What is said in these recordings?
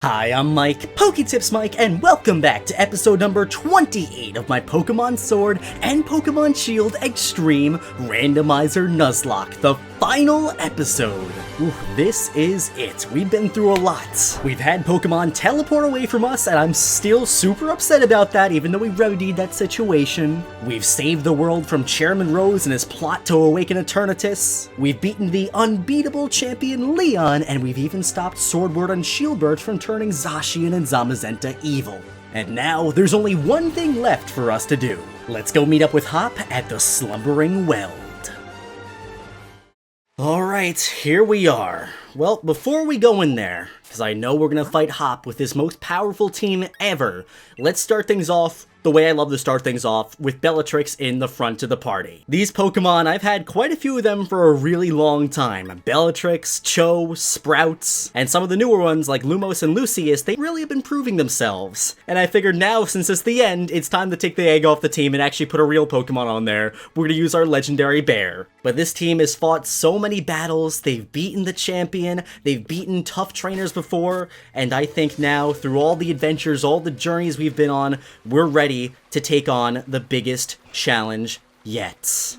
Hi, I'm Mike, PokeTips Mike, and welcome back to episode number 28 of my Pokemon Sword and Pokemon Shield Extreme Randomizer Nuzlocke, the final episode. Ooh, this is it. We've been through a lot. We've had Pokemon teleport away from us, and I'm still super upset about that, even though we remedied that situation. We've saved the world from Chairman Rose and his plot to awaken Eternatus. We've beaten the unbeatable champion Leon, and we've even stopped Sordward and Shielbert from turning Zacian and Zamazenta evil. And now, there's only one thing left for us to do. Let's go meet up with Hop at the Slumbering Weald. Alright, here we are. Well, before we go in there, because I know we're gonna fight Hop with his most powerful team ever, let's start things off the way I love to start things off, with Bellatrix in the front of the party. These Pokemon, I've had quite a few of them for a really long time. Bellatrix, Cho, Sprouts, and some of the newer ones like Lumos and Lucius, they really have been proving themselves. And I figured now, since it's the end, it's time to take the egg off the team and actually put a real Pokemon on there. We're gonna use our legendary bear. But this team has fought so many battles, they've beaten the champion, they've beaten tough trainers before, and I think now, through all the adventures, all the journeys we've been on, we're ready to take on the biggest challenge yet.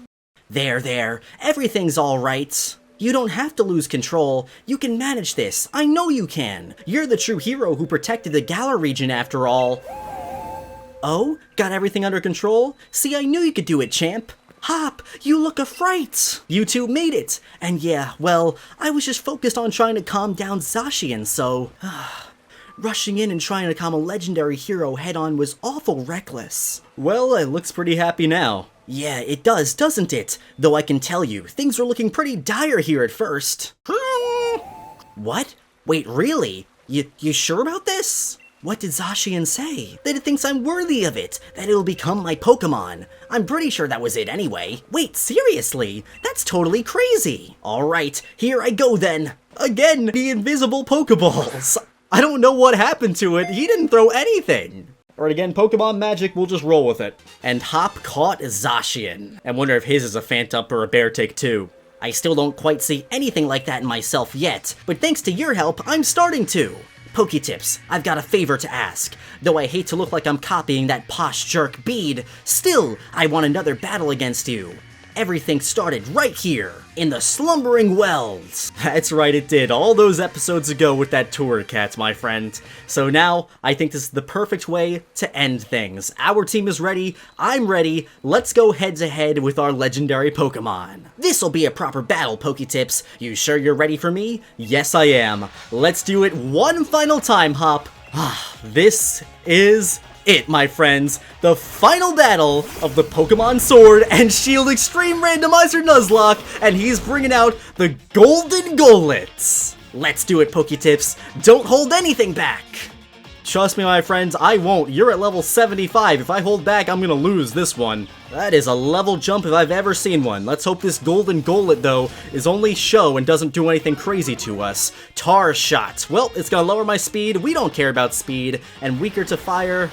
There, everything's alright. You don't have to lose control, you can manage this, I know you can. You're the true hero who protected the Galar region after all. Oh? Got everything under control? See, I knew you could do it, champ. Hop, you look a fright! You two made it! And yeah, well, I was just focused on trying to calm down Zacian, so... rushing in and trying to calm a legendary hero head-on was awful reckless. Well, it looks pretty happy now. Yeah, it does, doesn't it? Though I can tell you, things were looking pretty dire here at first. What? Wait, really? You sure about this? What did Zacian say? That it thinks I'm worthy of it, that it'll become my Pokemon. I'm pretty sure that was it anyway. Wait, seriously? That's totally crazy. Alright, here I go then. Again, the invisible Pokeballs. I don't know what happened to it, he didn't throw anything! Alright, again, Pokemon magic, we'll just roll with it. And Hop caught Zacian. I wonder if his is a Phantump or a Bear Take too. I still don't quite see anything like that in myself yet, but thanks to your help, I'm starting to! PokeTips, I've got a favor to ask. Though I hate to look like I'm copying that posh jerk Bede, still, I want another battle against you. Everything started right here, in the Slumbering Weald. That's right, it did, all those episodes ago with that tour cat, my friend. So now, I think this is the perfect way to end things. Our team is ready, I'm ready, let's go head-to-head with our legendary Pokemon. This'll be a proper battle, PokeTips. You sure you're ready for me? Yes, I am. Let's do it one final time, Hop. This is it, my friends, the final battle of the Pokemon Sword and Shield Extreme Randomizer Nuzlocke, and he's bringing out the Golden Golets. Let's do it, PokeTips. Don't hold anything back. Trust me, my friends, I won't. You're at level 75. If I hold back, I'm gonna lose this one. That is a level jump if I've ever seen one. Let's hope this Golden Golet, though, is only show and doesn't do anything crazy to us. Tar Shot. Well, it's gonna lower my speed. We don't care about speed. And weaker to fire.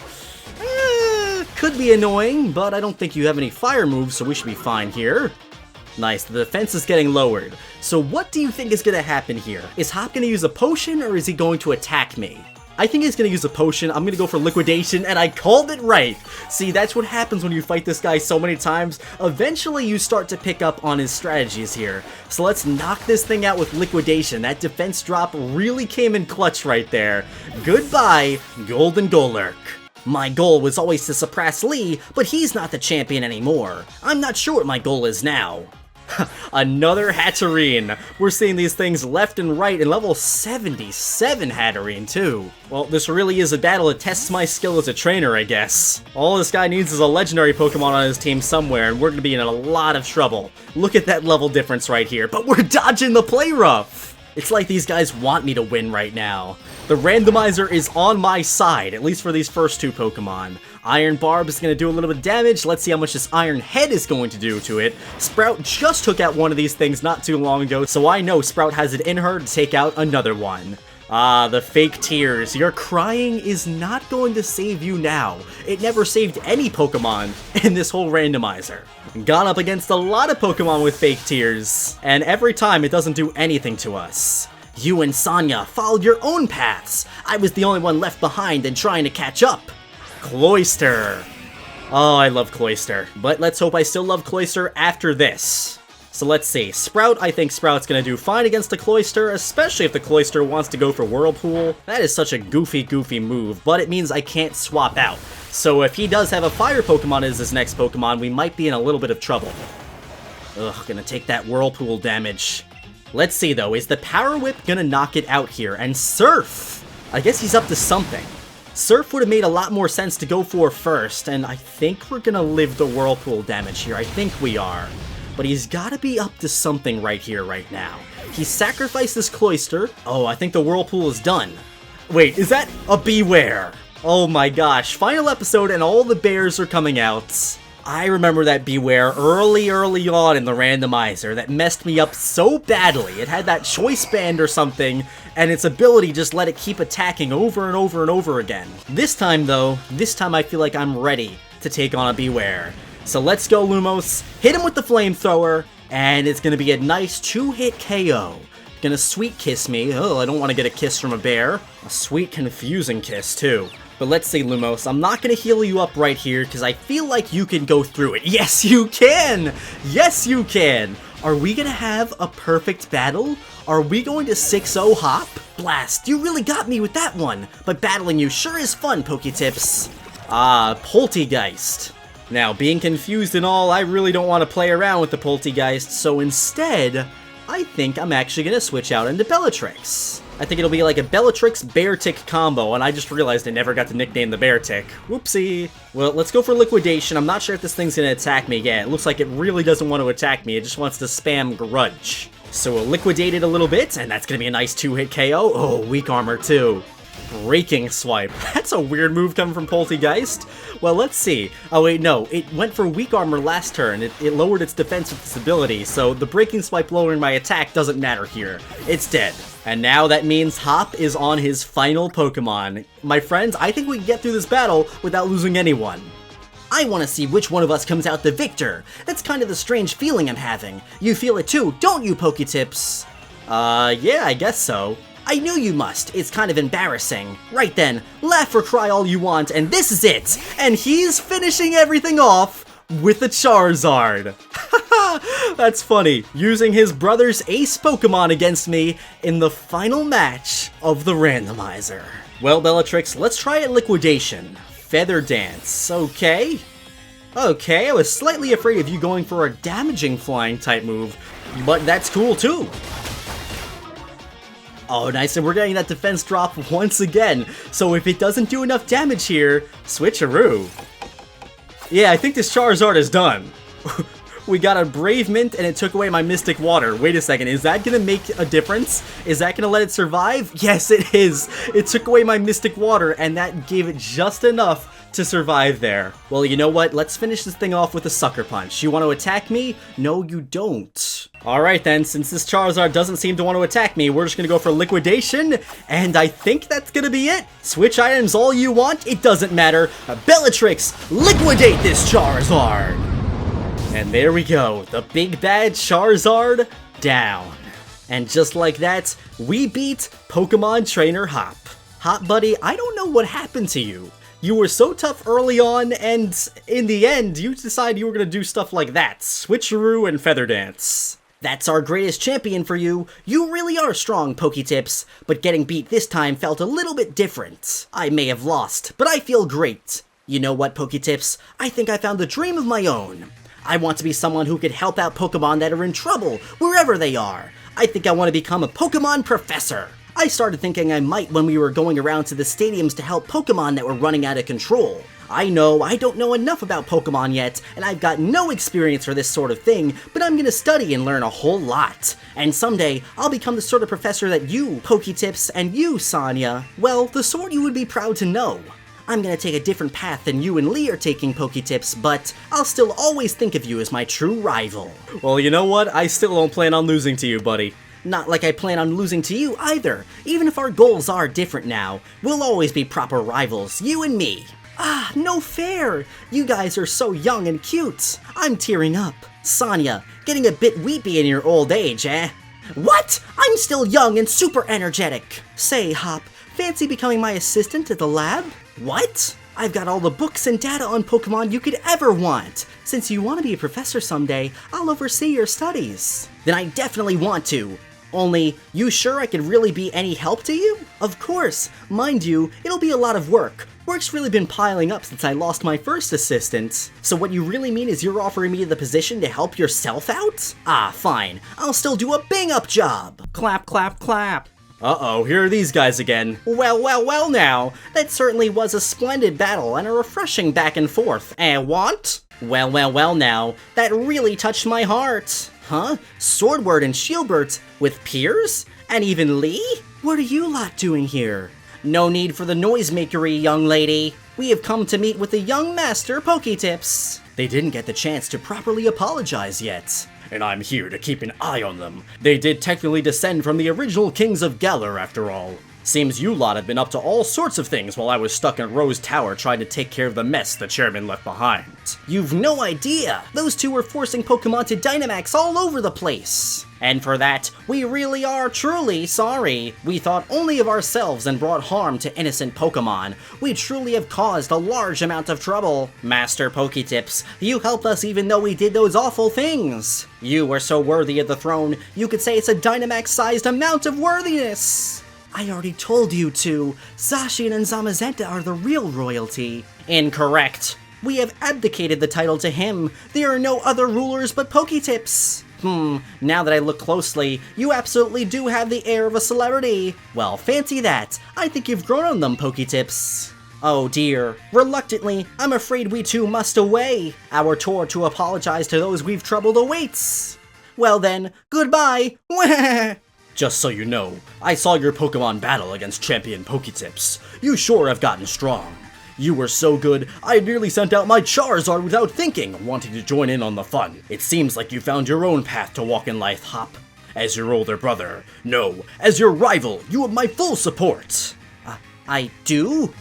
Could be annoying, but I don't think you have any fire moves, so we should be fine here. Nice, the defense is getting lowered. So what do you think is gonna happen here? Is Hop gonna use a potion, or is he going to attack me? I think he's gonna use a potion. I'm gonna go for liquidation, and I called it right. See, that's what happens when you fight this guy so many times. Eventually, you start to pick up on his strategies here. So let's knock this thing out with liquidation. That defense drop really came in clutch right there. Goodbye, Golden Golurk. My goal was always to suppress Lee, but he's not the champion anymore. I'm not sure what my goal is now. Another Hatterene. We're seeing these things left and right, and level 77 Hatterene too. Well, this really is a battle that tests my skill as a trainer, I guess. All this guy needs is a legendary Pokemon on his team somewhere, and we're gonna be in a lot of trouble. Look at that level difference right here, but we're dodging the play rough. It's like these guys want me to win right now. The randomizer is on my side, at least for these first two Pokemon. Iron Barb is going to do a little bit of damage. Let's see how much this Iron Head is going to do to it. Sprout just took out one of these things not too long ago, so I know Sprout has it in her to take out another one. Ah, the fake tears. Your crying is not going to save you now. It never saved any Pokemon in this whole randomizer. Gone up against a lot of Pokemon with fake tears, and every time it doesn't do anything to us. You and Sonya followed your own paths. I was the only one left behind and trying to catch up. Cloyster. Oh, I love Cloyster. But let's hope I still love Cloyster after this. So let's see. Sprout, I think Sprout's gonna do fine against the Cloyster, especially if the Cloyster wants to go for Whirlpool. That is such a goofy move, but it means I can't swap out. So if he does have a fire Pokemon as his next Pokemon, we might be in a little bit of trouble. Ugh, gonna take that Whirlpool damage. Let's see though, is the Power Whip gonna knock it out here? And Surf! I guess he's up to something. Surf would have made a lot more sense to go for first, and I think we're gonna live the Whirlpool damage here. I think we are. But he's gotta be up to something right here, right now. He sacrificed this Cloyster. Oh, I think the Whirlpool is done. Wait, is that a Beware? Oh my gosh, final episode and all the bears are coming out. I remember that Beware early on in the randomizer that messed me up so badly. It had that choice band or something, and its ability just let it keep attacking over and over again. This time though, I feel like I'm ready to take on a Beware. So let's go, Lumos, hit him with the flamethrower, and it's gonna be a nice 2-hit KO. Gonna sweet kiss me. Oh, I don't want to get a kiss from a bear. A sweet, confusing kiss, too. But let's see, Lumos, I'm not gonna heal you up right here, because I feel like you can go through it. Yes, you can! Yes, you can! Are we gonna have a perfect battle? Are we going to 6-0 hop? Blast, you really got me with that one! But battling you sure is fun, PokeTips. Poltegeist. Now, being confused and all, I really don't want to play around with the Poltegeist, so instead, I think I'm actually going to switch out into Bellatrix. I think it'll be like a Bellatrix Beartic combo, and I just realized I never got to nickname the Beartic. Whoopsie. Well, let's go for Liquidation. I'm not sure if this thing's going to attack me yet. It looks like it really doesn't want to attack me. It just wants to spam Grudge. So we'll liquidate it a little bit, and that's going to be a nice 2-hit KO. Oh, weak armor too. Breaking Swipe. That's a weird move coming from Poltegeist. Well, let's see. Oh wait, no. It went for weak armor last turn. It lowered its defense with this ability, so the Breaking Swipe lowering my attack doesn't matter here. It's dead. And now that means Hop is on his final Pokemon. My friends, I think we can get through this battle without losing anyone. I want to see which one of us comes out the victor. That's kind of the strange feeling I'm having. You feel it too, don't you, PokeTips? Yeah, I guess so. I knew you must. It's kind of embarrassing. Right then, laugh or cry all you want, and this is it! And he's finishing everything off with a Charizard. That's funny. Using his brother's ace Pokemon against me in the final match of the randomizer. Well, Bellatrix, let's try it Liquidation. Feather Dance. Okay. Okay, I was slightly afraid of you going for a damaging flying type move, but that's cool too. Oh, nice, and we're getting that defense drop once again. So if it doesn't do enough damage here, switcheroo. Yeah, I think this Charizard is done. We got a Brave Mint, and it took away my Mystic Water. Wait a second, is that gonna make a difference? Is that gonna let it survive? Yes, it is. It took away my Mystic Water, and that gave it just enough to survive there. Well, you know what? Let's finish this thing off with a Sucker Punch. You want to attack me? No, you don't. Alright then, since this Charizard doesn't seem to want to attack me, we're just gonna go for Liquidation, and I think that's gonna be it. Switch items all you want, it doesn't matter. Bellatrix, liquidate this Charizard! And there we go, the big bad Charizard down. And just like that, we beat Pokemon Trainer Hop. Hop buddy, I don't know what happened to you. You were so tough early on, and in the end, you decided you were gonna do stuff like that. Switcheroo and Feather Dance. That's our greatest champion for you. You really are strong, PokeTips, but getting beat this time felt a little bit different. I may have lost, but I feel great. You know what, PokeTips? I think I found a dream of my own. I want to be someone who could help out Pokemon that are in trouble, wherever they are. I think I want to become a Pokemon professor. I started thinking I might when we were going around to the stadiums to help Pokemon that were running out of control. I know I don't know enough about Pokemon yet, and I've got no experience for this sort of thing, but I'm gonna study and learn a whole lot. And someday, I'll become the sort of professor that you, PokeTips, and you, Sonya, well, the sort you would be proud to know. I'm gonna take a different path than you and Lee are taking, PokeTips, but I'll still always think of you as my true rival. Well, you know what? I still don't plan on losing to you, buddy. Not like I plan on losing to you either. Even if our goals are different now, we'll always be proper rivals, you and me. Ah, no fair! You guys are so young and cute. I'm tearing up. Sonya, getting a bit weepy in your old age, eh? What? I'm still young and super energetic. Say, Hop, fancy becoming my assistant at the lab? What? I've got all the books and data on Pokemon you could ever want. Since you want to be a professor someday, I'll oversee your studies. Then I definitely want to. Only, you sure I could really be any help to you? Of course. Mind you, it'll be a lot of work. Work's really been piling up since I lost my first assistant. So what you really mean is you're offering me the position to help yourself out? Ah, fine. I'll still do a bang-up job. Clap, clap, clap. Uh-oh, here are these guys again. Well now. That certainly was a splendid battle and a refreshing back and forth. And what? Well now. That really touched my heart. Huh? Sordward and Shielbert? With Piers? And even Lee? What are you lot doing here? No need for the noisemakery, young lady. We have come to meet with the young master PokeTips. They didn't get the chance to properly apologize yet. And I'm here to keep an eye on them. They did technically descend from the original kings of Galar, after all. Seems you lot have been up to all sorts of things while I was stuck in Rose Tower trying to take care of the mess the chairman left behind. You've no idea! Those two were forcing Pokemon to Dynamax all over the place! And for that, we really are truly sorry. We thought only of ourselves and brought harm to innocent Pokemon. We truly have caused a large amount of trouble. Master PokeTips, you helped us even though we did those awful things. You were so worthy of the throne, you could say it's a Dynamax-sized amount of worthiness. I already told you to. Zacian and Zamazenta are the real royalty. Incorrect. We have abdicated the title to him. There are no other rulers but PokeTips. Now that I look closely, you absolutely do have the air of a celebrity. Well, fancy that. I think you've grown on them, PokeTips. Oh dear. Reluctantly, I'm afraid we too must away. Our tour to apologize to those we've troubled awaits. Well then, goodbye. Just so you know, I saw your Pokemon battle against Champion PokeTips. You sure have gotten strong. You were so good, I nearly sent out my Charizard without thinking, wanting to join in on the fun. It seems like you found your own path to walk in life, Hop. As your older brother, no, as your rival, you have my full support. I do?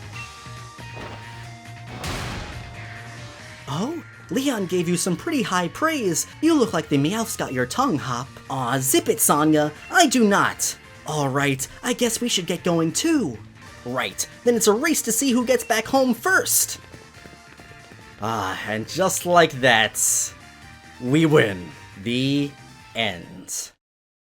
Oh? Leon gave you some pretty high praise. You look like the Meowth's got your tongue, Hop. Aw, zip it, Sonya. I do not. Alright, I guess we should get going too. Right, then it's a race to see who gets back home first. And just like that, we win. The end.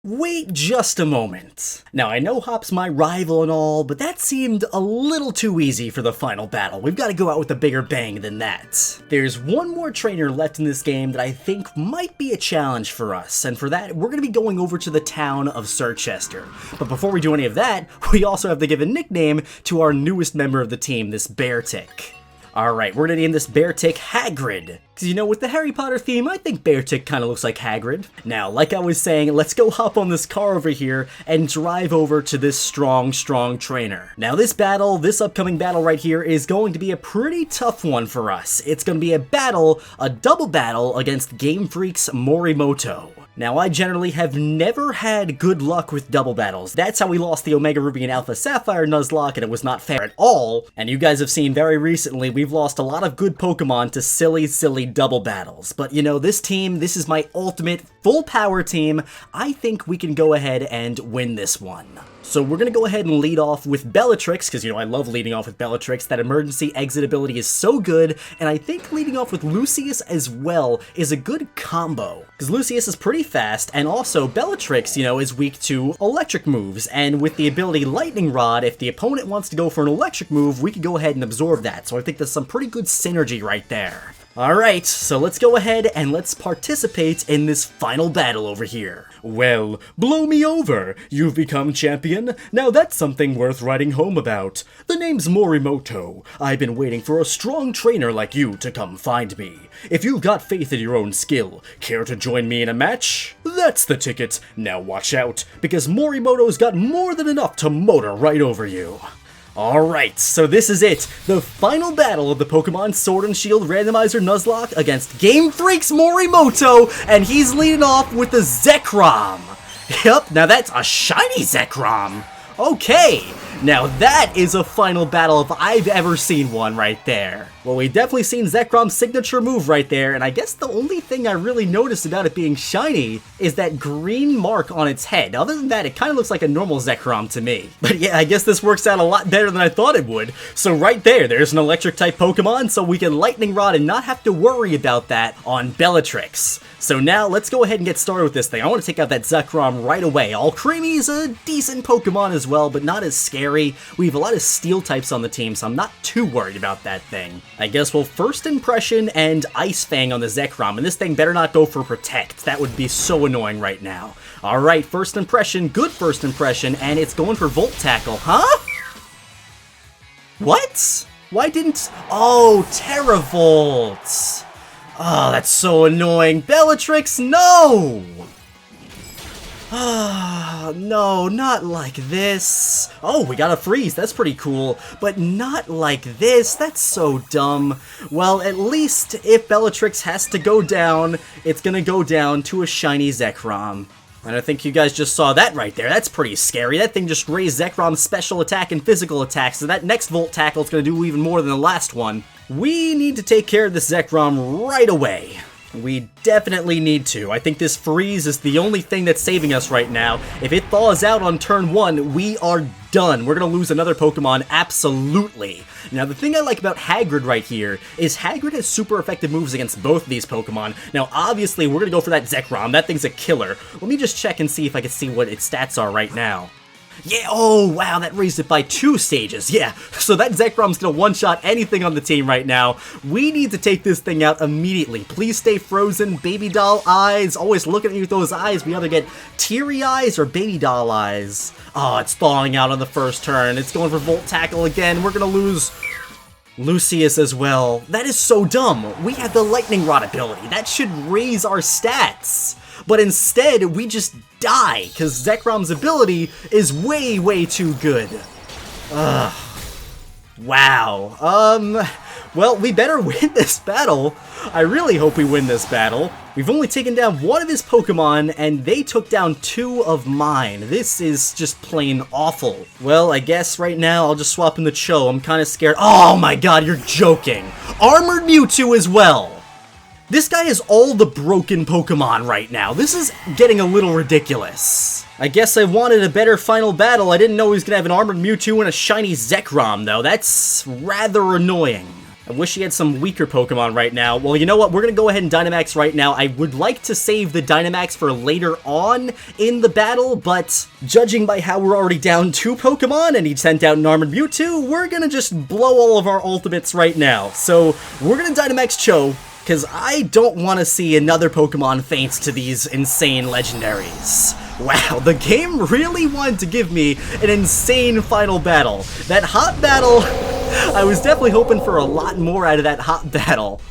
Wait just a moment. Now, I know Hop's my rival and all, but that seemed a little too easy for the final battle. We've got to go out with a bigger bang than that. There's one more trainer left in this game that I think might be a challenge for us, and for that, we're going to be going over to the town of Circhester. But before we do any of that, we also have to give a nickname to our newest member of the team, this Beartic. Alright, we're gonna name this Beartic Hagrid. Because, you know, with the Harry Potter theme, I think Beartic kind of looks like Hagrid. Now, like I was saying, let's go hop on this car over here and drive over to this strong trainer. Now, this upcoming battle right here is going to be a pretty tough one for us. It's going to be a double battle against Game Freak's Morimoto. Now, I generally have never had good luck with double battles. That's how we lost the Omega Ruby and Alpha Sapphire Nuzlocke, and it was not fair at all. And you guys have seen very recently, we've lost a lot of good Pokemon to silly double battles. But you know, this is my ultimate full power team. I think we can go ahead and win this one. So we're gonna go ahead and lead off with Bellatrix, because, you know, I love leading off with Bellatrix. That emergency exit ability is so good, and I think leading off with Lucius as well is a good combo. Because Lucius is pretty fast, and also Bellatrix, you know, is weak to electric moves, and with the ability Lightning Rod, if the opponent wants to go for an electric move, we can go ahead and absorb that. So I think there's some pretty good synergy right there. Alright, so let's go ahead and let's participate in this final battle over here. Well, blow me over! You've become champion? Now that's something worth writing home about. The name's Morimoto. I've been waiting for a strong trainer like you to come find me. If you've got faith in your own skill, care to join me in a match? That's the ticket. Now watch out, because Morimoto's got more than enough to motor right over you. Alright, so this is it, the final battle of the Pokemon Sword and Shield Randomizer Nuzlocke against Game Freak's Morimoto, and he's leading off with the Zekrom. Yep, now that's a shiny Zekrom. Okay, Now that is a final battle if I've ever seen one right there. Well, we definitely seen Zekrom's signature move right there, and I guess the only thing I really noticed about it being shiny is that green mark on its head. Other than that, it kind of looks like a normal Zekrom to me. But yeah, I guess this works out a lot better than I thought it would. So right there's an electric type Pokemon, so we can Lightning Rod and not have to worry about that on Bellatrix. So now let's go ahead and get started with this thing. I want to take out that Zekrom right away. Alcremie's a decent Pokemon as well, but not as scary. We have a lot of steel types on the team, so I'm not too worried about that thing. I guess we'll First Impression and Ice Fang on the Zekrom, and this thing better not go for Protect. That would be so annoying right now. Alright, First Impression, good First Impression, and it's going for Volt Tackle, huh? What? Why didn't... Oh, Terravolt! Oh, that's so annoying. Bellatrix, no! Ah, no, not like this. Oh, we got a freeze, that's pretty cool. But not like this, that's so dumb. Well, at least if Bellatrix has to go down, it's gonna go down to a shiny Zekrom. And I think you guys just saw that right there. That's pretty scary. That thing just raised Zekrom's special attack and physical attack, so that next Volt Tackle is going to do even more than the last one. We need to take care of this Zekrom right away. We definitely need to. I think this freeze is the only thing that's saving us right now. If it thaws out on turn 1, we are done. We're going to lose another Pokemon, absolutely. Now, the thing I like about Hagrid right here is Hagrid has super effective moves against both of these Pokemon. Now, obviously, we're going to go for that Zekrom. That thing's a killer. Let me just check and see if I can see what its stats are right now. Yeah, oh, wow, that raised it by 2 stages. Yeah, so that Zekrom's gonna one-shot anything on the team right now. We need to take this thing out immediately. Please stay frozen, baby doll eyes. Always looking at you with those eyes. We either get teary eyes or baby doll eyes. Oh, it's thawing out on the first turn. It's going for Volt Tackle again. We're gonna lose Lucius as well. That is so dumb. We have the Lightning Rod ability. That should raise our stats. But instead, we just die, because Zekrom's ability is way, way too good. Ugh. Wow. Well, we better win this battle. I really hope we win this battle. We've only taken down 1 of his Pokemon, and they took down 2 of mine. This is just plain awful. Well, I guess right now I'll just swap in the Cho. I'm kind of scared. Oh my god, you're joking. Armored Mewtwo as well. This guy has all the broken Pokemon right now. This is getting a little ridiculous. I guess I wanted a better final battle. I didn't know he was going to have an Armored Mewtwo and a shiny Zekrom, though. That's rather annoying. I wish he had some weaker Pokemon right now. Well, you know what? We're going to go ahead and Dynamax right now. I would like to save the Dynamax for later on in the battle, but judging by how we're already down 2 Pokemon and he sent out an Armored Mewtwo, we're going to just blow all of our ultimates right now. So we're going to Dynamax Cho, because I don't want to see another Pokemon faint to these insane legendaries. Wow, the game really wanted to give me an insane final battle. That hot battle, I was definitely hoping for a lot more out of that hot battle.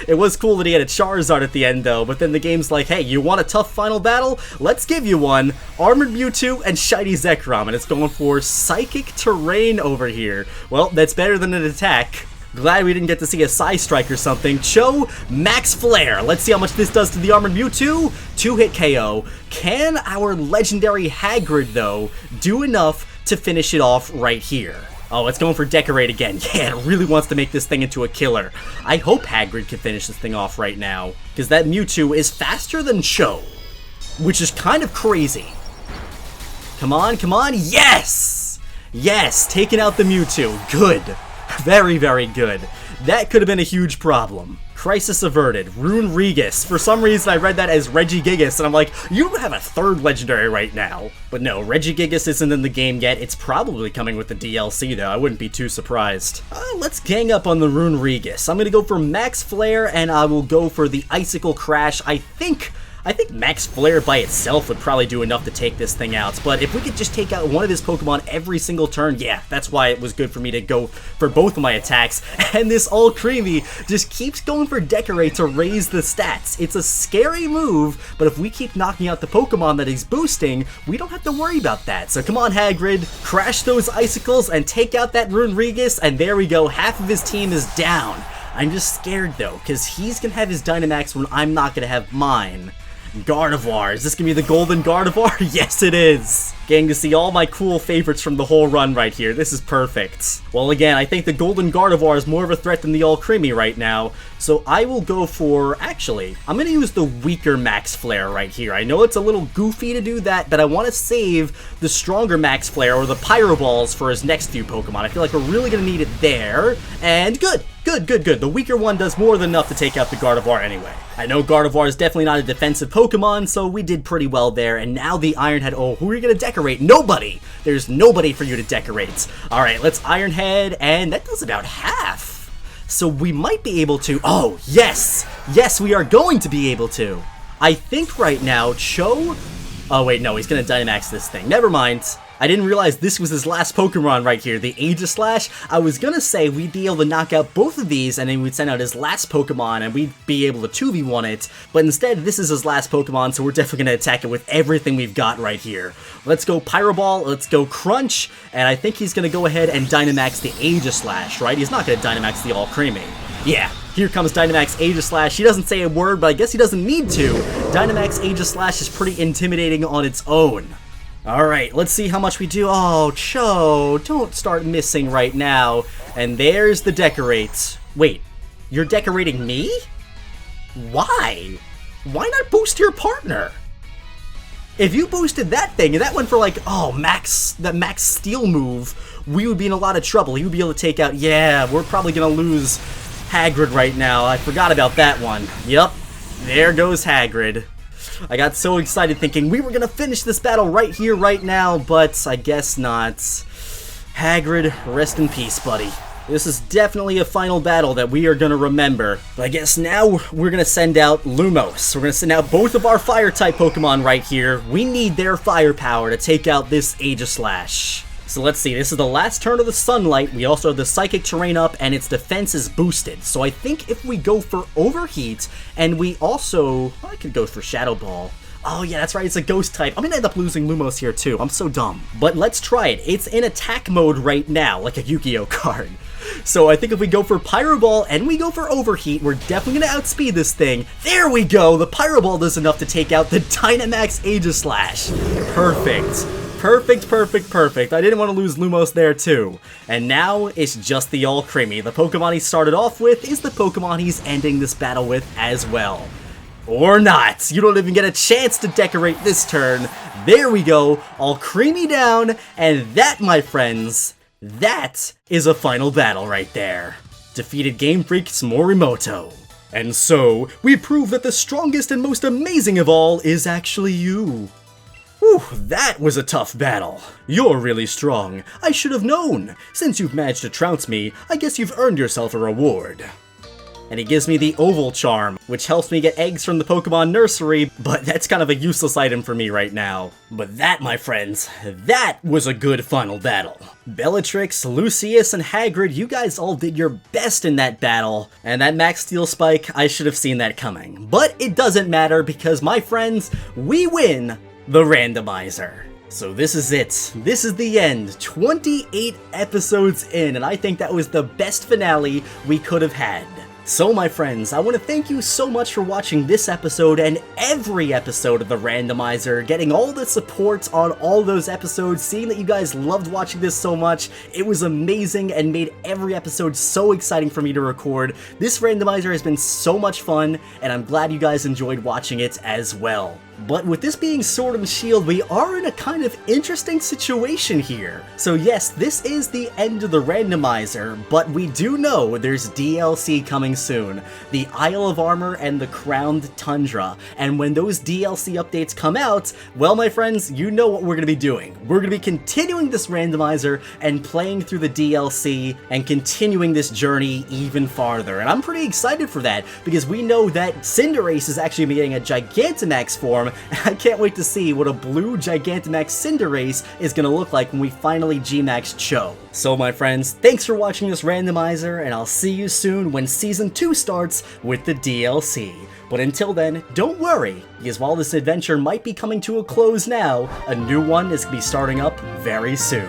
It was cool that he had a Charizard at the end though, but then the game's like, hey, you want a tough final battle? Let's give you one. Armored Mewtwo and Shiny Zekrom, and it's going for Psychic Terrain over here. Well, that's better than an attack. Glad we didn't get to see a Psy Strike or something. Cho, Max Flare. Let's see how much this does to the Armored Mewtwo. 2-hit KO. Can our legendary Hagrid, though, do enough to finish it off right here? Oh, it's going for Decorate again. Yeah, it really wants to make this thing into a killer. I hope Hagrid can finish this thing off right now, because that Mewtwo is faster than Cho, which is kind of crazy. Come on, come on. Yes! Yes, taking out the Mewtwo. Good. Very, very good. That could have been a huge problem. Crisis averted. Rune Regus. For some reason, I read that as Regigigas, and I'm like, you have a 3rd legendary right now. But no, Regigigas isn't in the game yet. It's probably coming with the DLC, though. I wouldn't be too surprised. Let's gang up on the Rune Regus. I'm going to go for Max Flare, and I will go for the Icicle Crash. I think Max Flare by itself would probably do enough to take this thing out, but if we could just take out one of his Pokemon every single turn, yeah, that's why it was good for me to go for both of my attacks, and this Alcremie just keeps going for Decorate to raise the stats. It's a scary move, but if we keep knocking out the Pokemon that he's boosting, we don't have to worry about that. So come on, Hagrid, crash those Icicles and take out that Rune Regus, and there we go, half of his team is down. I'm just scared though, because he's going to have his Dynamax when I'm not going to have mine. Gardevoir. Is this gonna be the golden Gardevoir? Yes, it is. Getting to see all my cool favorites from the whole run right here. This is perfect. Well, again, I think the golden Gardevoir is more of a threat than the All-Creamy right now, so I will go for... Actually, I'm gonna use the weaker Max Flare right here. I know it's a little goofy to do that, but I want to save the stronger Max Flare or the Pyro Balls for his next few Pokemon. I feel like we're really gonna need it there, and good. Good. The weaker one does more than enough to take out the Gardevoir anyway. I know Gardevoir is definitely not a defensive Pokemon, so we did pretty well there, and now the Iron Head. Oh, who are you gonna decorate? Nobody! There's nobody for you to decorate. Alright, let's Iron Head, and that does about half. So we might be able to... Oh, yes! Yes, we are going to be able to. I think right now, Cho... Oh, wait, no, he's gonna Dynamax this thing. Never mind. I didn't realize this was his last Pokemon right here, the Aegislash. I was gonna say we'd be able to knock out both of these and then we'd send out his last Pokemon and we'd be able to 2v1 it, but instead this is his last Pokemon, so we're definitely gonna attack it with everything we've got right here. Let's go Pyro Ball, let's go Crunch, and I think he's gonna go ahead and Dynamax the Aegislash, right? He's not gonna Dynamax the All-Creamy. Yeah, here comes Dynamax Aegislash. He doesn't say a word, but I guess he doesn't need to. Dynamax Aegislash is pretty intimidating on its own. Alright, let's see how much we do. Oh, Cho, don't start missing right now. And there's the decorate. Wait, you're decorating me? Why? Why not boost your partner? If you boosted that thing, and that went for like, oh, that max steel move, we would be in a lot of trouble. He would be able to take out, yeah, we're probably gonna lose Hagrid right now. I forgot about that one. Yup, there goes Hagrid. I got so excited thinking we were gonna finish this battle right here, right now, but I guess not. Hagrid, rest in peace, buddy. This is definitely a final battle that we are gonna remember. But I guess now we're gonna send out Lumos. We're gonna send out both of our Fire-type Pokemon right here. We need their firepower to take out this Aegislash. So let's see, this is the last turn of the Sunlight. We also have the Psychic Terrain up, and its defense is boosted. So I think if we go for Overheat, and we also... I could go for Shadow Ball. Oh yeah, that's right, it's a Ghost type. I'm gonna end up losing Lumos here too, I'm so dumb. But let's try it. It's in attack mode right now, like a Yu-Gi-Oh card. So I think if we go for Pyro Ball and we go for Overheat, we're definitely gonna outspeed this thing. There we go! The Pyro Ball does enough to take out the Dynamax Aegislash. Perfect. Perfect. I didn't want to lose Lumos there too. And now it's just the All-Creamy. The Pokemon he started off with is the Pokemon he's ending this battle with as well. Or not. You don't even get a chance to decorate this turn. There we go. All-Creamy down. And that, my friends, that is a final battle right there. Defeated Game Freak's Morimoto. And so, we prove that the strongest and most amazing of all is actually you. Whew, that was a tough battle. You're really strong. I should have known. Since you've managed to trounce me, I guess you've earned yourself a reward. And he gives me the Oval Charm, which helps me get eggs from the Pokemon Nursery, but that's kind of a useless item for me right now. But that, my friends, that was a good final battle. Bellatrix, Lucius, and Hagrid, you guys all did your best in that battle, and that Max Steel Spike, I should have seen that coming. But it doesn't matter because, my friends, we win the randomizer. So this is it. This is the end. 28 episodes in, and I think that was the best finale we could have had. So my friends, I want to thank you so much for watching this episode and every episode of the Randomizer, getting all the support on all those episodes, seeing that you guys loved watching this so much. It was amazing and made every episode so exciting for me to record. This Randomizer has been so much fun, and I'm glad you guys enjoyed watching it as well. But with this being Sword and Shield, we are in a kind of interesting situation here. So yes, this is the end of the Randomizer, but we do know there's DLC coming soon. The Isle of Armor and the Crowned Tundra. And when those DLC updates come out, well my friends, you know what we're going to be doing. We're going to be continuing this Randomizer and playing through the DLC and continuing this journey even farther. And I'm pretty excited for that, because we know that Cinderace is actually getting a Gigantamax form. I can't wait to see what a blue Gigantamax Cinderace is going to look like when we finally G-Max Cho. So my friends, thanks for watching this Randomizer, and I'll see you soon when Season 2 starts with the DLC. But until then, don't worry, because while this adventure might be coming to a close now, a new one is going to be starting up very soon.